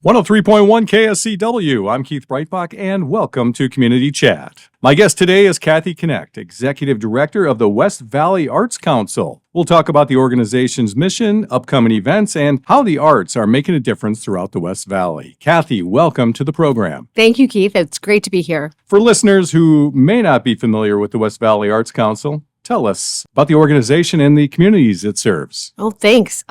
103.1 KSCW. I'm Keith Breitbach, and welcome to Community Chat. My guest today is Kathy Knecht, Executive Director of the West Valley Arts Council. We'll talk about the organization's mission, upcoming events, and how the arts are making a difference throughout the West Valley. Kathy, welcome to the program. Thank you, Keith. It's great to be here. For listeners who may not be familiar with the West Valley Arts Council, tell us about the organization and the communities it serves. Oh, thanks.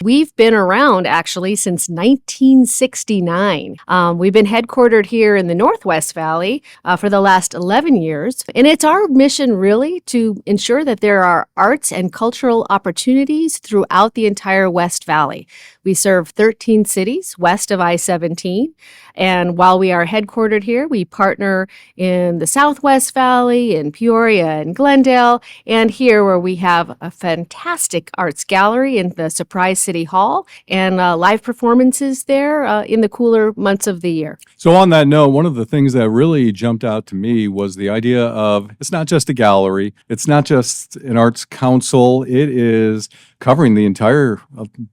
We've been around actually since 1969. We've been headquartered here in the Northwest Valley for the last 11 years. And it's our mission really to ensure that there are arts and cultural opportunities throughout the entire West Valley. We serve 13 cities west of I-17. And while we are headquartered here, we partner in the Southwest Valley, in Peoria and Glendale, and here where we have a fantastic arts gallery in the Surprise City Hall and live performances there in the cooler months of the year. So on that note, one of the things that really jumped out to me was the idea of it's not just a gallery, it's not just an arts council, it is covering the entire,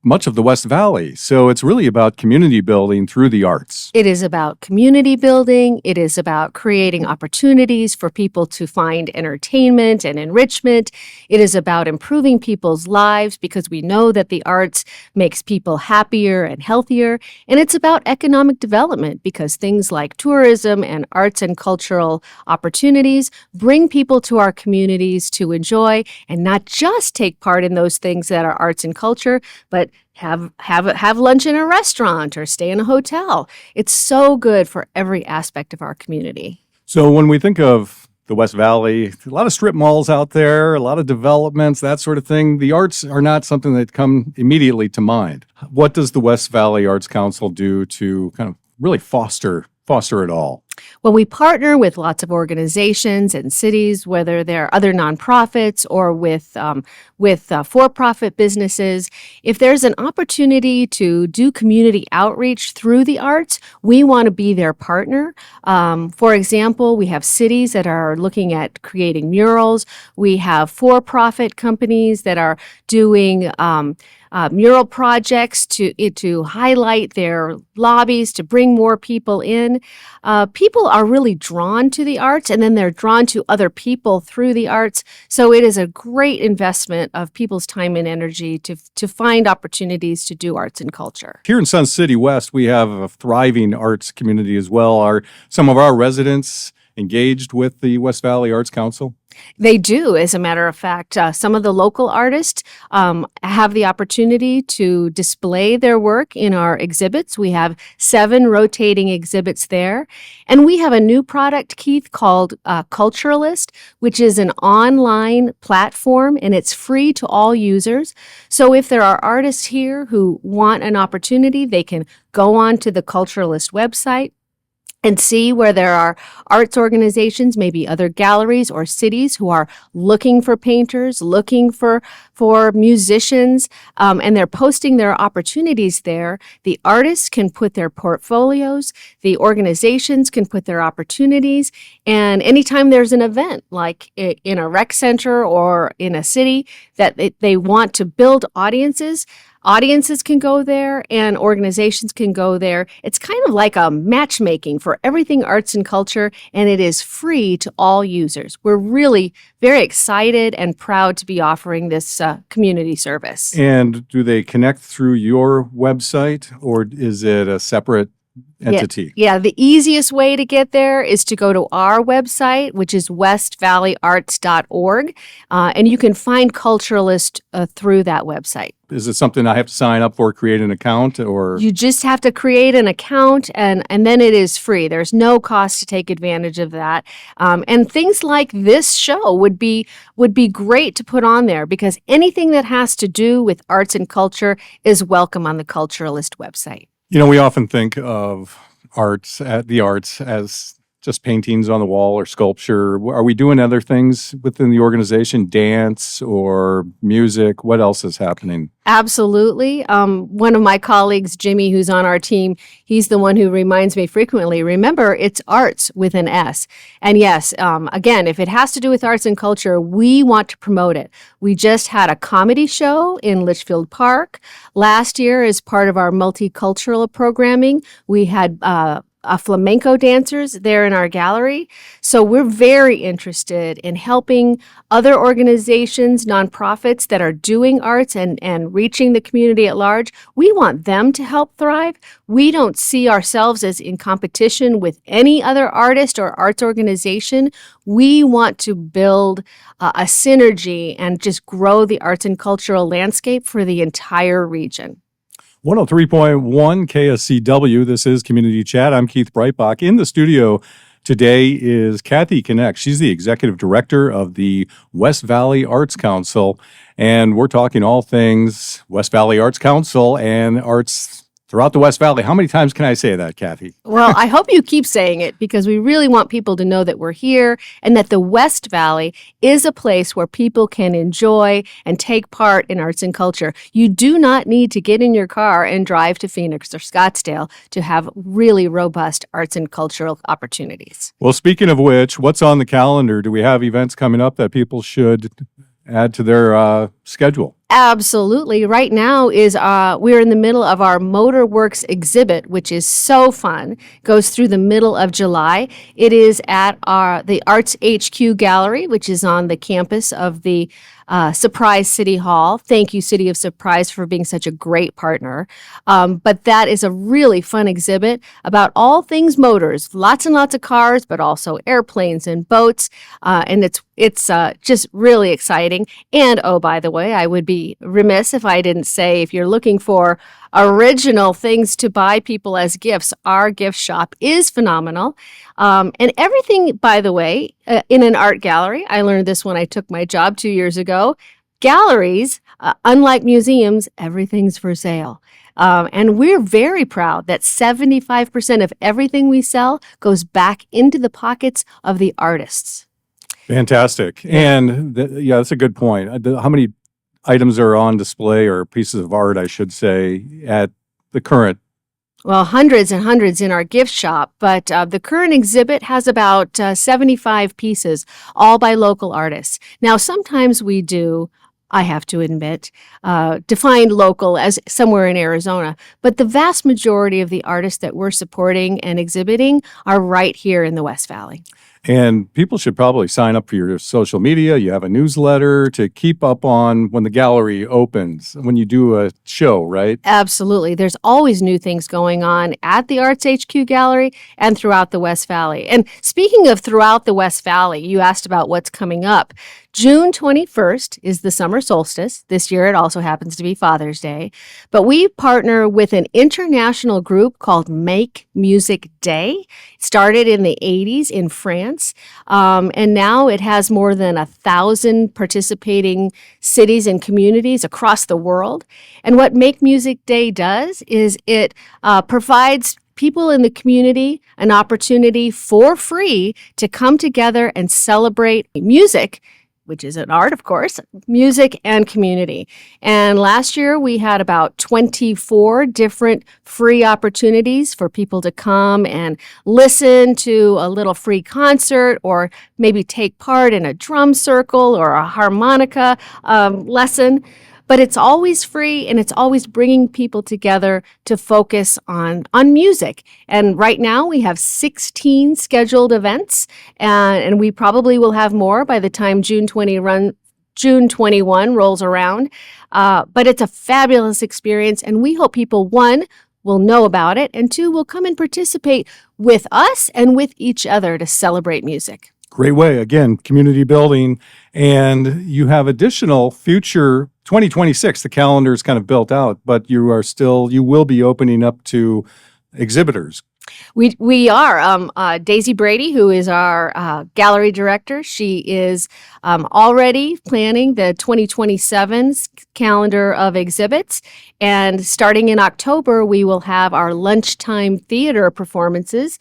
much of the West Valley. So it's really about community building through the arts. It is about community building. It is about creating opportunities for people to find entertainment and enrichment. It is about improving people's lives because we know that the arts makes people happier and healthier. And it's about economic development because things like tourism and arts and cultural opportunities bring people to our communities to enjoy and not just take part in those things that are arts and culture, but have lunch in a restaurant or stay in a hotel. It's so good for every aspect of our community. So when we think of the West Valley, a lot of strip malls out there, a lot of developments, that sort of thing. The arts are not something that come immediately to mind. What does the West Valley Arts Council do to kind of really foster it all? Well, we partner with lots of organizations and cities, whether they're other nonprofits or with for-profit businesses. If there's an opportunity to do community outreach through the arts, we want to be their partner. For example, we have cities that are looking at creating murals. We have for-profit companies that are doing mural projects to highlight their lobbies, to bring more people in. People are really drawn to the arts, and then they're drawn to other people through the arts. So it is a great investment of people's time and energy to find opportunities to do arts and culture. Here in Sun City West, we have a thriving arts community as well. Are some of our residents engaged with the West Valley Arts Council? They do. As a matter of fact, some of the local artists have the opportunity to display their work in our exhibits. We have 7 rotating exhibits there. And we have a new product, Keith, called Culturalyst, which is an online platform, and it's free to all users. So if there are artists here who want an opportunity, they can go on to the Culturalyst website and see where there are arts organizations, maybe other galleries or cities who are looking for painters, looking for musicians, and they're posting their opportunities there. The artists can put their portfolios, the organizations can put their opportunities, and anytime there's an event, like in a rec center or in a city, that they want to build audiences can go there and organizations can go there. It's kind of like a matchmaking for everything arts and culture, and it is free to all users. We're really very excited and proud to be offering this community service. And do they connect through your website, or is it a separate entity? Yeah, the easiest way to get there is to go to our website, which is westvalleyarts.org, and you can find Culturalyst through that website. Is it something I have to sign up for, create an account, or? You just have to create an account, and then it is free. There's no cost to take advantage of that. And things like this show would be great to put on there because anything that has to do with arts and culture is welcome on the Culturalyst website. You know, we often think of the arts as just paintings on the wall or sculpture? Are we doing other things within the organization, dance or music? What else is happening? Absolutely. One of my colleagues, Jimmy, who's on our team, he's the one who reminds me frequently, remember, it's arts with an S. And yes, again, if it has to do with arts and culture, we want to promote it. We just had a comedy show in Litchfield Park. Last year, as part of our multicultural programming, we had flamenco dancers there in our gallery. So we're very interested in helping other organizations, nonprofits that are doing arts and reaching the community at large. We want them to help thrive. We don't see ourselves as in competition with any other artist or arts organization. We want to build a synergy and just grow the arts and cultural landscape for the entire region. 103.1 KSCW. This is Community Chat. I'm Keith Breitbach. In the studio today is Kathy Knecht. She's the executive director of the West Valley Arts Council, and we're talking all things West Valley Arts Council and arts throughout the West Valley. How many times can I say that, Kathy? Well, I hope you keep saying it because we really want people to know that we're here and that the West Valley is a place where people can enjoy and take part in arts and culture. You do not need to get in your car and drive to Phoenix or Scottsdale to have really robust arts and cultural opportunities. Well, speaking of which, what's on the calendar? Do we have events coming up that people should add to their schedule? Absolutely. Right now is we're in the middle of our Motorworks exhibit, which is so fun. Goes through the middle of July. It is at the Arts HQ Gallery, which is on the campus of the Surprise City Hall. Thank you, City of Surprise, for being such a great partner. But that is a really fun exhibit about all things motors, lots and lots of cars, but also airplanes and boats. And it's just really exciting. And oh, by the way, I would be remiss if I didn't say, if you're looking for original things to buy people as gifts, our gift shop is phenomenal. And everything, by the way, in an art gallery, I learned this when I took my job 2 years ago, galleries, unlike museums, everything's for sale. And we're very proud that 75% of everything we sell goes back into the pockets of the artists. Fantastic. And that's a good point. How many items are on display, or pieces of art, I should say, at the current? Well, hundreds and hundreds in our gift shop, but the current exhibit has about 75 pieces, all by local artists. Now, sometimes we do, I have to admit, define local as somewhere in Arizona, but the vast majority of the artists that we're supporting and exhibiting are right here in the West Valley. And people should probably sign up for your social media. You have a newsletter to keep up on when the gallery opens, when you do a show, right? Absolutely. There's always new things going on at the Arts HQ Gallery and throughout the West Valley. And speaking of throughout the West Valley, you asked about what's coming up. June 21st is the summer solstice. This year it also happens to be Father's Day. But we partner with an international group called Make Music Day. It started in the 80s in France, and now it has more than 1,000 participating cities and communities across the world. And what Make Music Day does is it provides people in the community an opportunity for free to come together and celebrate music, which is an art, of course, music and community. And last year we had about 24 different free opportunities for people to come and listen to a little free concert, or maybe take part in a drum circle or a harmonica lesson. But it's always free, and it's always bringing people together to focus on music. And right now we have 16 scheduled events, and we probably will have more by the time June 21 rolls around. But it's a fabulous experience, and we hope people, one, will know about it, and two, will come and participate with us and with each other to celebrate music. Great way. Again, community building. And you have additional future 2026. The calendar is kind of built out, but you will be opening up to exhibitors. We are. Daisy Brady, who is our gallery director, she is already planning the 2027 calendar of exhibits. And starting in October, we will have our lunchtime theater performances.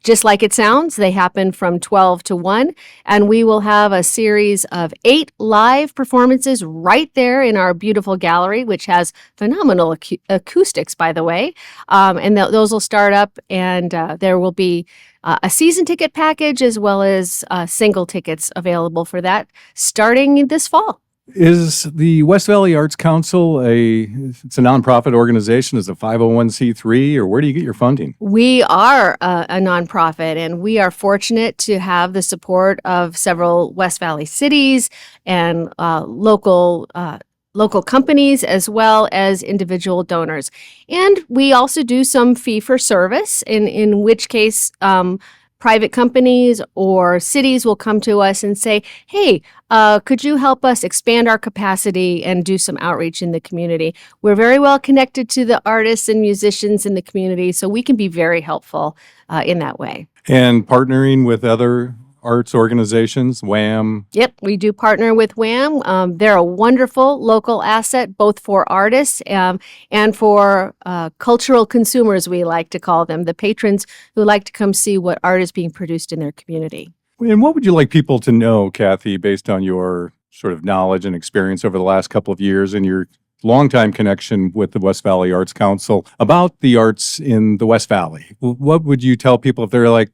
Just like it sounds, they happen from 12 to 1. And we will have a series of 8 live performances right there in our beautiful gallery, which has phenomenal acoustics, by the way. And those will start up, and there will be a season ticket package as well as single tickets available for that starting this fall. Is the West Valley Arts Council it's a nonprofit organization? Is it a 501c3, or where do you get your funding? We are a nonprofit, and we are fortunate to have the support of several West Valley cities and local companies, as well as individual donors. And we also do some fee for service, in which case private companies or cities will come to us and say, hey, could you help us expand our capacity and do some outreach in the community? We're very well connected to the artists and musicians in the community, so we can be very helpful in that way. And partnering with other arts organizations, WHAM. Yep, we do partner with WHAM. They're a wonderful local asset, both for artists and for cultural consumers, we like to call them, the patrons who like to come see what art is being produced in their community. And what would you like people to know, Kathy, based on your sort of knowledge and experience over the last couple of years and your longtime connection with the West Valley Arts Council about the arts in the West Valley? What would you tell people if they're like,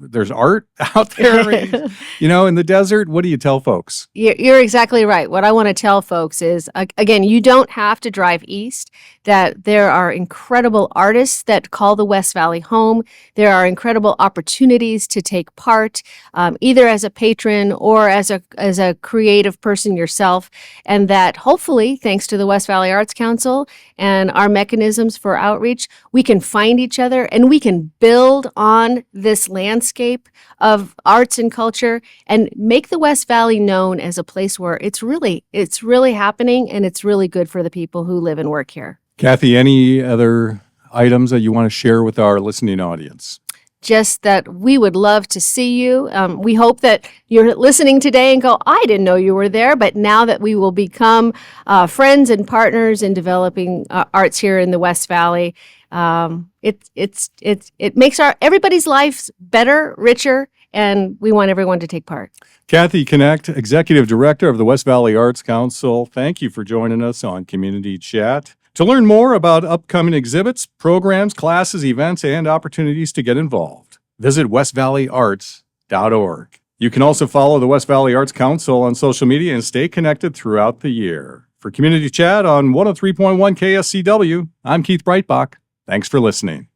there's art out there, in the desert? What do you tell folks? You're exactly right. What I want to tell folks is, again, you don't have to drive east, that there are incredible artists that call the West Valley home. There are incredible opportunities to take part, either as a patron or as a creative person yourself, and that hopefully, thanks to the West Valley Arts Council and our mechanisms for outreach, we can find each other and we can build on this landscape of arts and culture and make the West Valley known as a place where it's really happening, and it's really good for the people who live and work here. Kathy, any other items that you want to share with our listening audience? Just that we would love to see you. We hope that you're listening today and go, I didn't know you were there, but now that we will become friends and partners in developing arts here in the West Valley, it makes everybody's lives better, richer, and we want everyone to take part. Kathy Knecht, Executive Director of the West Valley Arts Council, thank you for joining us on Community Chat. To learn more about upcoming exhibits, programs, classes, events, and opportunities to get involved, visit westvalleyarts.org. You can also follow the West Valley Arts Council on social media and stay connected throughout the year. For Community Chat on 103.1 KSCW, I'm Keith Breitbach. Thanks for listening.